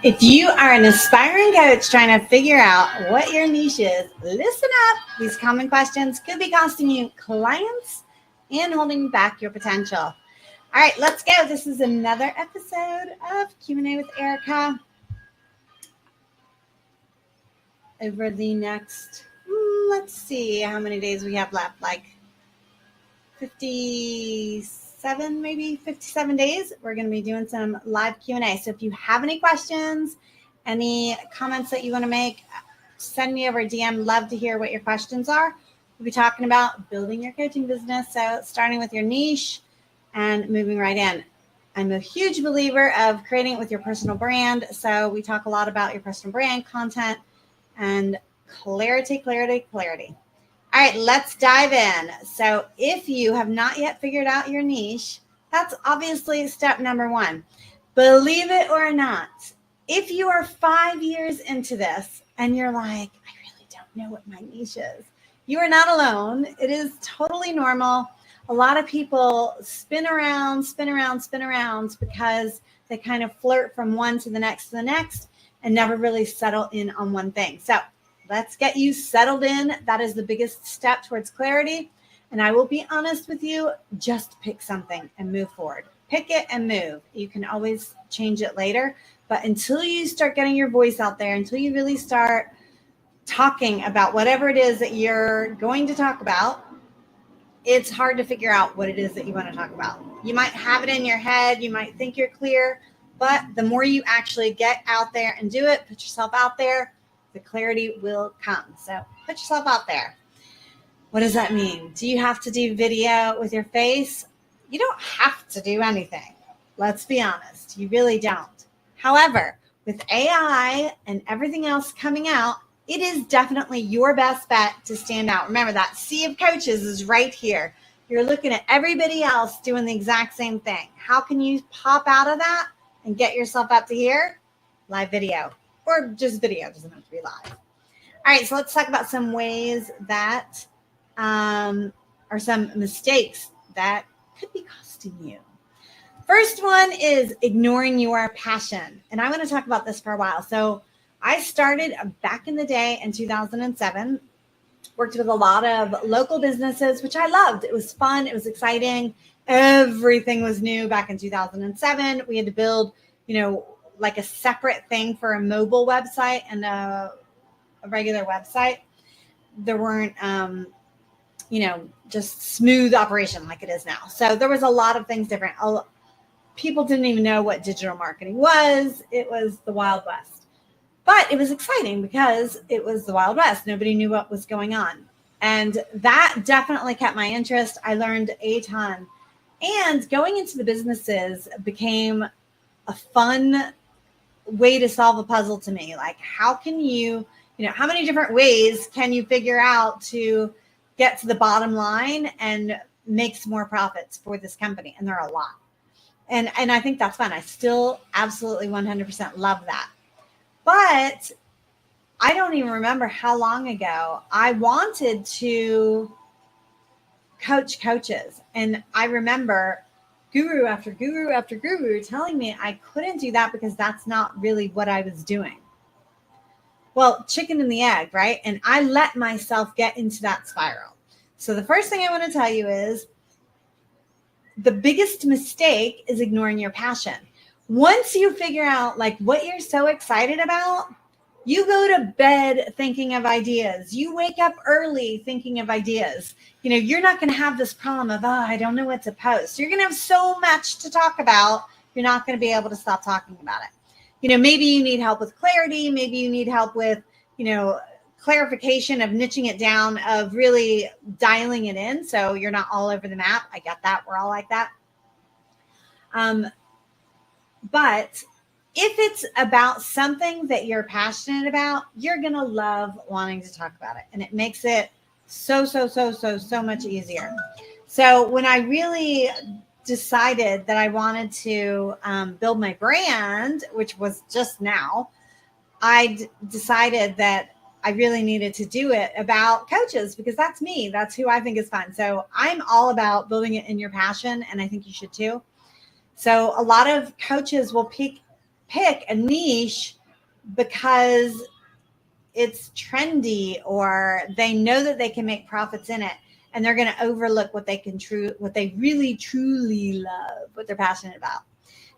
If you are an aspiring coach trying to figure out what your niche is, listen up. These common questions could be costing you clients and holding back your potential. All right, let's go. This is another episode of Q&A with Erica. Over the next, let's see how many days we have left, like 57 days. We're going to be doing some live Q&A. So if you have any questions, any comments that you want to make, send me over a DM. Love to hear what your questions are. We'll be talking about building your coaching business. So starting with your niche and moving right in. I'm a huge believer of creating it with your personal brand. So we talk a lot about your personal brand content and clarity. All right, let's dive in. So if you have not yet figured out your niche, that's obviously step number one. Believe it or not, if you are 5 years into this and you're like, I really don't know what my niche is, you are not alone. It is totally normal. A lot of people spin around because they kind of flirt from one to the next and never really settle in on one thing. So let's get you settled in. That is the biggest step towards clarity. And I will be honest with you, just pick something and move forward. Pick it and move. You can always change it later. But until you start getting your voice out there, until you really start talking about whatever it is that you're going to talk about, it's hard to figure out what it is that you want to talk about. You might have it in your head. You might think you're clear. But the more you actually get out there and do it, put yourself out there, the clarity will come. So put yourself out there. What does that mean? Do you have to do video with your face? You don't have to do anything. Let's be honest. You really don't. However, with AI and everything else coming out, it is definitely your best bet to stand out. Remember, that sea of coaches is right here. You're looking at everybody else doing the exact same thing. How can you pop out of that and get yourself up to here? Live video. Or just video, it doesn't have to be live. All right, so let's talk about some ways that are some mistakes that could be costing you. First one is ignoring your passion. And I'm going to talk about this for a while. So I started back in the day in 2007, worked with a lot of local businesses, which I loved. It was fun. It was exciting. Everything was new back in 2007. We had to build, like a separate thing for a mobile website and a regular website. There weren't, just smooth operation like it is now. So there was a lot of things different. People didn't even know what digital marketing was. It was the Wild West. But it was exciting because it was the Wild West. Nobody knew what was going on. And that definitely kept my interest. I learned a ton. And going into the businesses became a fun way to solve a puzzle to me. Like, how can you, how many different ways can you figure out to get to the bottom line and make some more profits for this company? And there are a lot. And I think that's fun. I still absolutely 100% love that. But I don't even remember how long ago I wanted to coach coaches. And I remember guru after guru after guru telling me I couldn't do that because that's not really what I was doing. Well, chicken and the egg, right? And I let myself get into that spiral. So the first thing I want to tell you is the biggest mistake is ignoring your passion. Once you figure out like what you're so excited about, you go to bed thinking of ideas. You wake up early thinking of ideas. You're not going to have this problem of, I don't know what to post. You're going to have so much to talk about. You're not going to be able to stop talking about it. Maybe you need help with clarity. Maybe you need help with, clarification of niching it down, of really dialing it in so you're not all over the map. I get that. We're all like that. But if it's about something that you're passionate about, you're going to love wanting to talk about it. And it makes it so much easier. So when I really decided that I wanted to build my brand, which was just now, I decided that I really needed to do it about coaches because that's me. That's who I think is fun. So I'm all about building it in your passion, and I think you should too. So a lot of coaches will pick pick a niche because it's trendy or they know that they can make profits in it, and they're going to overlook what they really truly love, what they're passionate about.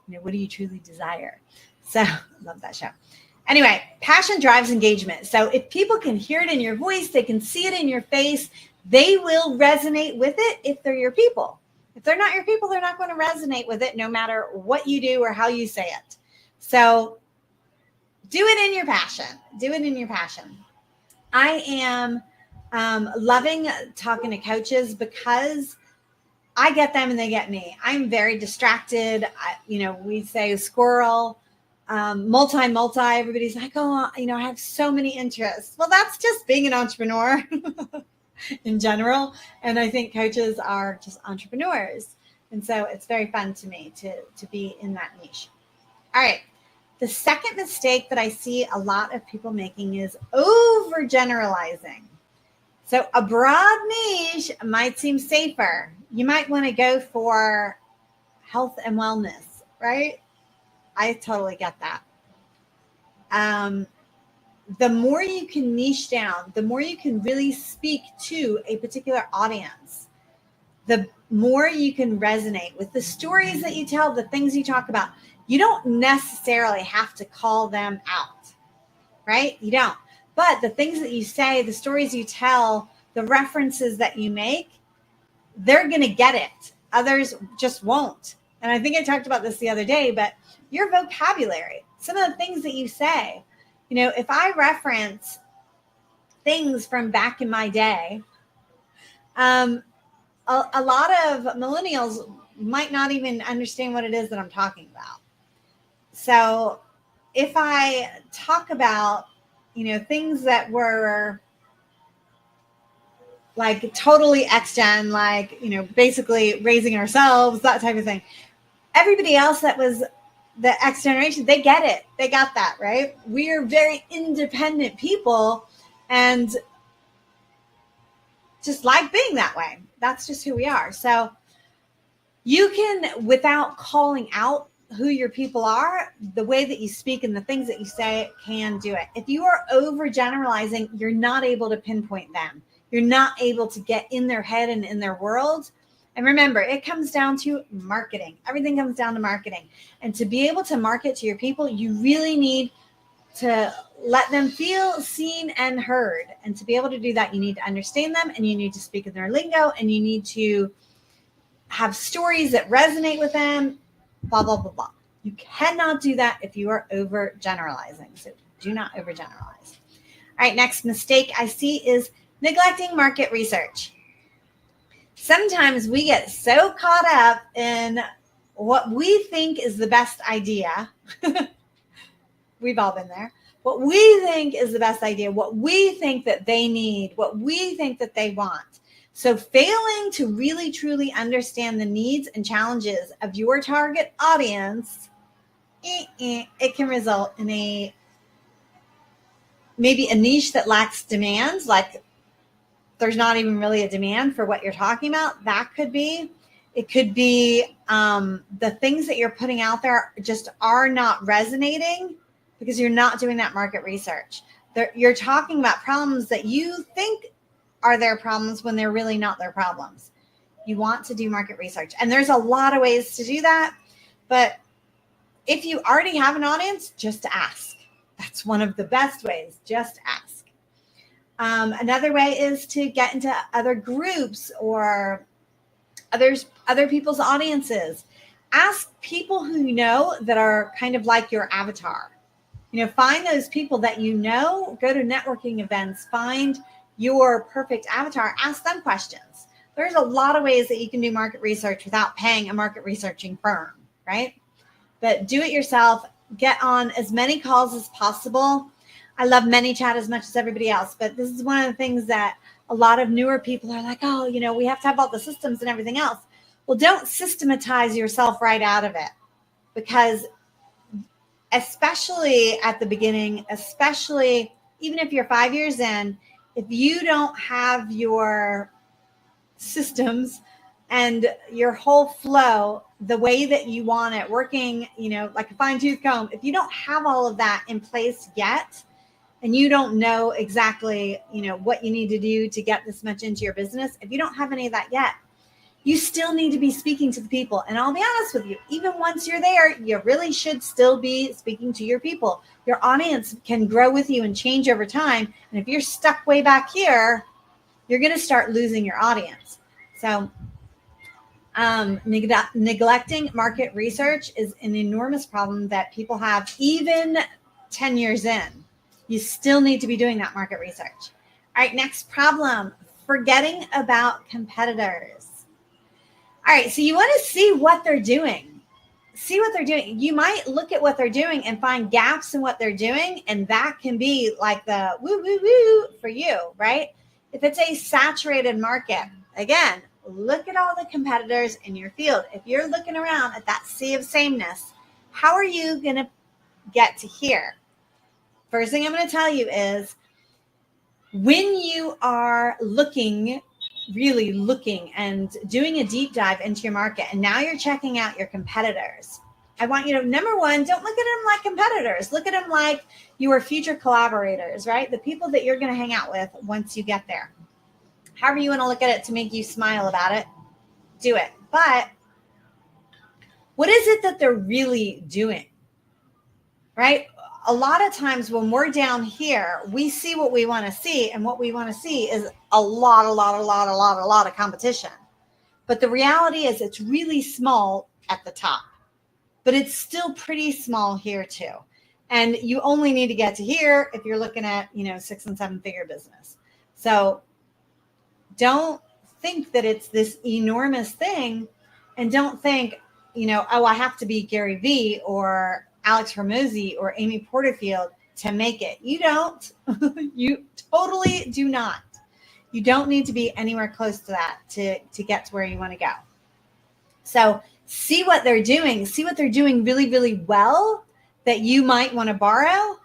What do you truly desire? So I love that show. Anyway, passion drives engagement. So if people can hear it in your voice, they can see it in your face, they will resonate with it if they're your people. If they're not your people, they're not going to resonate with it no matter what you do or how you say it. So do it in your passion. Do it in your passion. I am loving talking to coaches because I get them and they get me. I'm very distracted. We say squirrel, multi. Everybody's like, oh, I have so many interests. Well, that's just being an entrepreneur in general. And I think coaches are just entrepreneurs. And so it's very fun to me to be in that niche. All right. The second mistake that I see a lot of people making is overgeneralizing. So a broad niche might seem safer. You might want to go for health and wellness, right? I totally get that. The more you can niche down, the more you can really speak to a particular audience, the more you can resonate with the stories that you tell, the things you talk about. You don't necessarily have to call them out, right? You don't. But the things that you say, the stories you tell, the references that you make, they're going to get it. Others just won't. And I think I talked about this the other day, but your vocabulary, some of the things that you say, if I reference things from back in my day, a lot of millennials might not even understand what it is that I'm talking about. So if I talk about, things that were like totally X-gen, like, basically raising ourselves, that type of thing. Everybody else that was the X generation, they get it. They got that, right? We are very independent people and just like being that way. That's just who we are. So you can, without calling out who your people are, the way that you speak and the things that you say can do it. If you are overgeneralizing, you're not able to pinpoint them. You're not able to get in their head and in their world. And remember, it comes down to marketing. Everything comes down to marketing. And to be able to market to your people, you really need to let them feel seen and heard. And to be able to do that, you need to understand them and you need to speak in their lingo and you need to have stories that resonate with them, blah, blah, blah, blah. You cannot do that if you are overgeneralizing. So do not overgeneralize. All right, next mistake I see is neglecting market research. Sometimes we get so caught up in what we think is the best idea. We've all been there. What we think is the best idea, what we think that they need, what we think that they want. So failing to really, truly understand the needs and challenges of your target audience, it can result in maybe a niche that lacks demand, like there's not even really a demand for what you're talking about. That could be. It could be the things that you're putting out there just are not resonating because you're not doing that market research. You're talking about problems that you think are their problems when they're really not their problems. You want to do market research. And there's a lot of ways to do that. But if you already have an audience, just ask. That's one of the best ways. Just ask. Another way is to get into other groups or other people's audiences. Ask people who you know that are kind of like your avatar. Find those people that you know, go to networking events, find your perfect avatar, ask them questions. There's a lot of ways that you can do market research without paying a market researching firm, right? But do it yourself. Get on as many calls as possible. I love ManyChat as much as everybody else, but this is one of the things that a lot of newer people are like, oh, we have to have all the systems and everything else. Well, don't systematize yourself right out of it, because especially at the beginning, especially even if you're 5 years in, if you don't have your systems and your whole flow the way that you want it working, like a fine tooth comb. If you don't have all of that in place yet, and you don't know exactly, what you need to do to get this much into your business, if you don't have any of that yet, you still need to be speaking to the people. And I'll be honest with you, even once you're there, you really should still be speaking to your people. Your audience can grow with you and change over time. And if you're stuck way back here, you're going to start losing your audience. So neglecting market research is an enormous problem that people have even 10 years in. You still need to be doing that market research. All right, next problem, forgetting about competitors. All right, so you want to see what they're doing. See what they're doing. You might look at what they're doing and find gaps in what they're doing, and that can be like the woo, woo, woo for you, right? If it's a saturated market, again, look at all the competitors in your field. If you're looking around at that sea of sameness, how are you going to get to here? First thing I'm going to tell you is when you are really looking and doing a deep dive into your market, and now you're checking out your competitors, I want you to, number one, don't look at them like competitors. Look at them like your future collaborators, right? The people that you're going to hang out with once you get there. However you want to look at it to make you smile about it, do it. But what is it that they're really doing, right? A lot of times when we're down here, we see what we want to see, and what we want to see is a lot of competition. But the reality is it's really small at the top, but it's still pretty small here too. And you only need to get to here if you're looking at, 6 and 7 figure business. So don't think that it's this enormous thing, and don't think, oh, I have to be Gary Vee or Alex Hormozi or Amy Porterfield to make it. You don't. You totally do not. You don't need to be anywhere close to that to get to where you want to go. So see what they're doing. See what they're doing really, really well that you might want to borrow.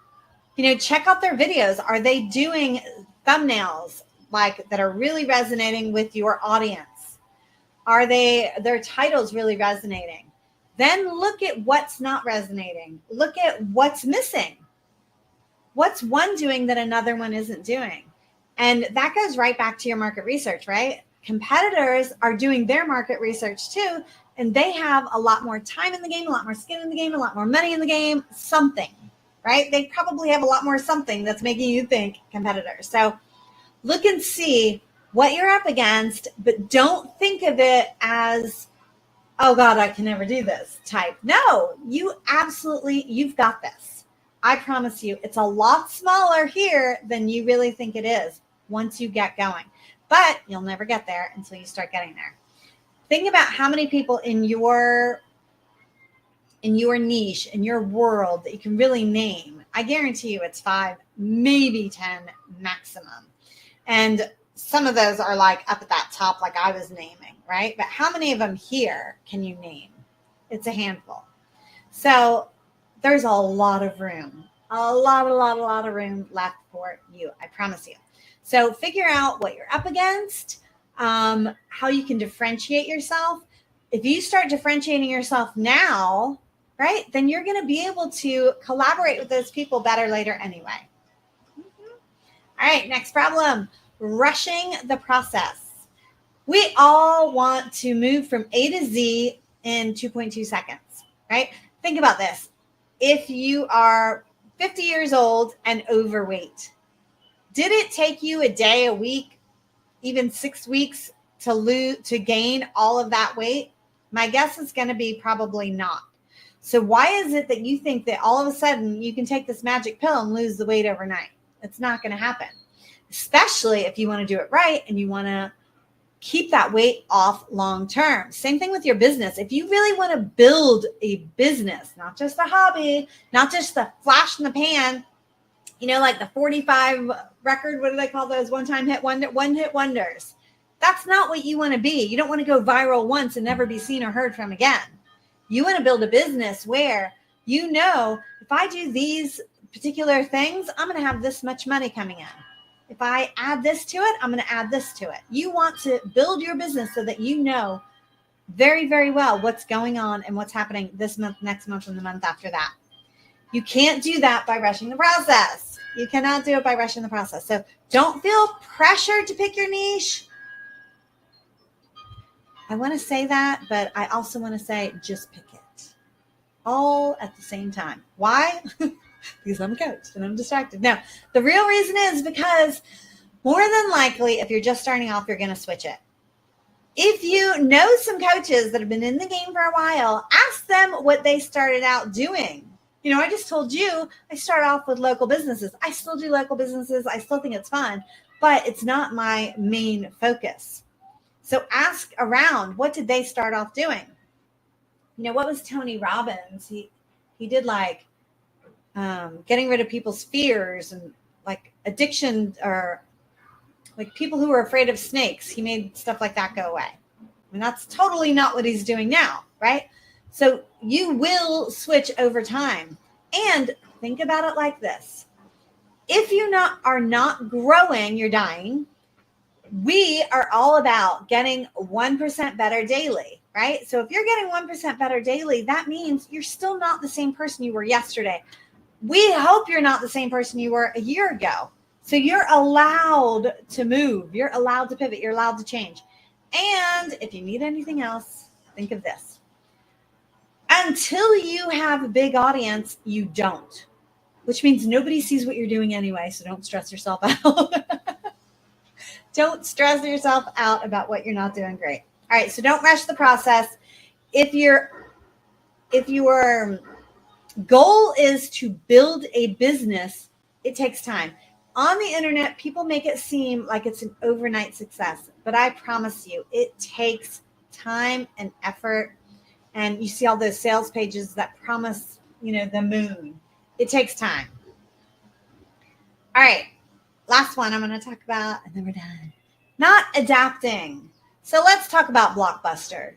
Check out their videos. Are they doing thumbnails that are really resonating with your audience? Are their titles really resonating? Then look at what's not resonating. Look at what's missing. What's one doing that another one isn't doing? And that goes right back to your market research, right? Competitors are doing their market research too, and they have a lot more time in the game, a lot more skin in the game, a lot more money in the game, something, right? They probably have a lot more something that's making you think competitors. So look and see what you're up against, but don't think of it as, oh God, I can never do this type. No, you've got this. I promise you, it's a lot smaller here than you really think it is once you get going. But you'll never get there until you start getting there. Think about how many people in your niche, in your world that you can really name. I guarantee you it's 5, maybe 10 maximum. And some of those are like up at that top, like I was naming, right? But how many of them here can you name? It's a handful. So there's a lot of room, a lot of room left for you. I promise you. So figure out what you're up against, how you can differentiate yourself. If you start differentiating yourself now, right, then you're going to be able to collaborate with those people better later anyway. All right, next problem, rushing the process. We all want to move from A to Z in 2.2 seconds, right? Think about this. If you are 50 years old and overweight, did it take you a day, a week, even 6 weeks to gain all of that weight? My guess is going to be probably not. So why is it that you think that all of a sudden you can take this magic pill and lose the weight overnight? It's not going to happen, especially if you want to do it right and you want to keep that weight off long term. Same thing with your business. If you really want to build a business, not just a hobby, not just the flash in the pan, like the 45 record, what do they call those one hit wonders? That's not what you want to be. You don't want to go viral once and never be seen or heard from again. You want to build a business where, if I do these particular things, I'm going to have this much money coming in. If I add this to it, I'm going to add this to it. You want to build your business so that very, very well what's going on and what's happening this month, next month, and the month after that. You can't do that by rushing the process. You cannot do it by rushing the process. So don't feel pressured to pick your niche. I want to say that, but I also want to say just pick it all at the same time. Why? Because I'm a coach and I'm distracted. No, the real reason is because more than likely, if you're just starting off, you're going to switch it. If you know some coaches that have been in the game for a while, ask them what they started out doing. You know, I just told you I start off with local businesses. I still do local businesses. I still think it's fun, but it's not my main focus. So ask around, what did they start off doing? You know, what was Tony Robbins? He did like getting rid of people's fears and like addiction, or like people who were afraid of snakes. He made stuff like that go away. And that's totally not what he's doing now, right? So you will switch over time. And think about it like this. If you are not growing, you're dying. We are all about getting 1% better daily, right? So if you're getting 1% better daily, that means you're still not the same person you were yesterday. We hope you're not the same person you were a year ago. So you're allowed to move. You're allowed to pivot. You're allowed to change. And if you need anything else, think of this. Until you have a big audience, you don't, which means nobody sees what you're doing anyway. So don't stress yourself out. Don't stress yourself out about what you're not doing great. All right. So don't rush the process. If your goal is to build a business, it takes time. On the internet, people make it seem like it's an overnight success, but I promise you, it takes time and effort. And you see all those sales pages that promise, you know, the moon. It takes time. All right. Last one I'm going to talk about, and then we're done. Not adapting. So let's talk about Blockbuster.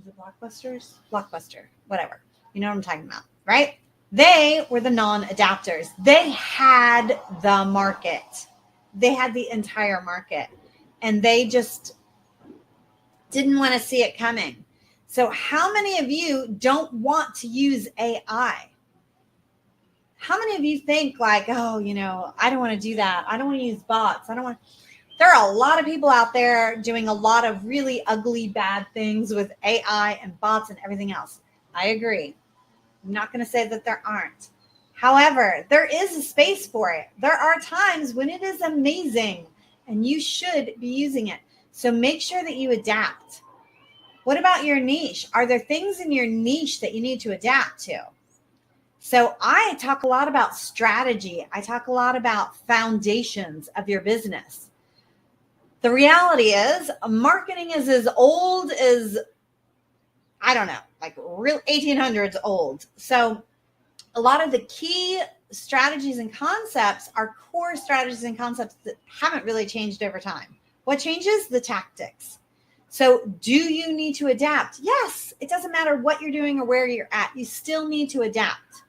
Is it Blockbusters? Blockbuster, whatever. You know what I'm talking about, right? They were the non-adapters. They had the market. They had the entire market. And they just didn't want to see it coming. So how many of you don't want to use AI? How many of you think like, oh, you know, I don't want to do that. I don't want to use bots. There are a lot of people out there doing a lot of really ugly, bad things with AI and bots and everything else. I agree. I'm not going to say that there aren't. However, there is a space for it. There are times when it is amazing and you should be using it. So make sure that you adapt. What about your niche? Are there things in your niche that you need to adapt to? So I talk a lot about strategy. I talk a lot about foundations of your business. The reality is marketing is as old as, I don't know, like real 1800s old. So a lot of the key strategies and concepts are core strategies and concepts that haven't really changed over time. What changes? The tactics. So do you need to adapt? Yes. It doesn't matter what you're doing or where you're at. You still need to adapt.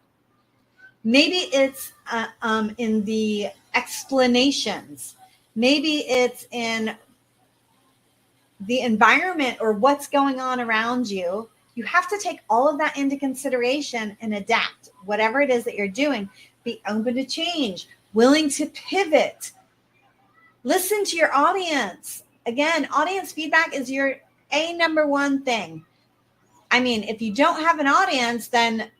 Maybe it's in the explanations. Maybe it's in the environment or what's going on around you. You have to take all of that into consideration and adapt. Whatever it is that you're doing, be open to change, willing to pivot. Listen to your audience. Again, audience feedback is your number one thing. I mean, if you don't have an audience, then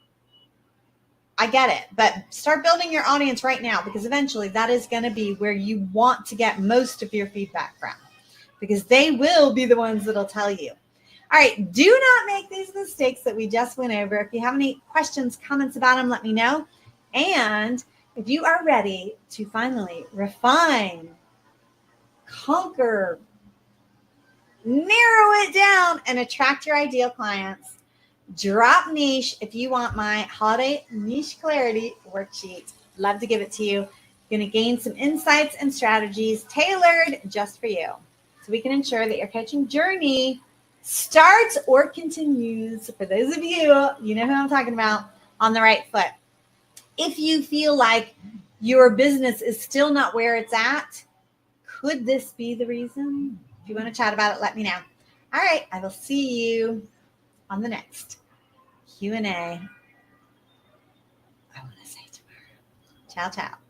I get it, but start building your audience right now, because eventually that is going to be where you want to get most of your feedback from, because they will be the ones that'll tell you. All right, do not make these mistakes that we just went over. If you have any questions, comments about them, let me know. And if you are ready to finally refine, conquer, narrow it down, and attract your ideal clients, drop niche if you want my Holiday Niche Clarity Worksheet. Love to give it to you. You're going to gain some insights and strategies tailored just for you, so we can ensure that your coaching journey starts or continues, for those of you, you know who I'm talking about, on the right foot. If you feel like your business is still not where it's at, could this be the reason? If you want to chat about it, let me know. All right. I will see you on the next Q&A. I want to say tomorrow. Ciao, ciao.